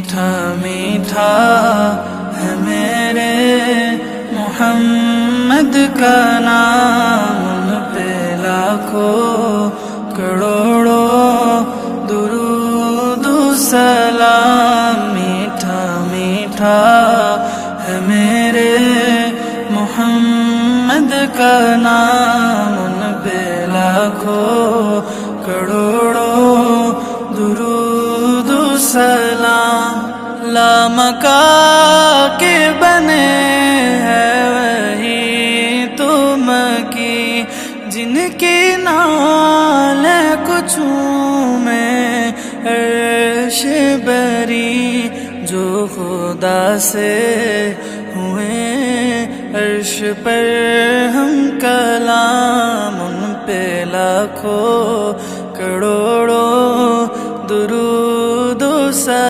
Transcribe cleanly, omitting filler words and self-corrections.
میٹھا میٹھا ہے میرے محمد کا نام، ان پہ لاکھوں کروڑوں درود و سلام۔ میٹھا میٹھا ہے میرے محمد کا نام، ان پہ لاکھوں کروڑوں درود و سلام۔ لامکا کے بنے ہیں وہی تم کی، جن کی نال کچھ میں عرش بری، جو خدا سے ہوئے عرش پر ہم کلام، ان پہ لاکھوں کروڑوں درود و سلام۔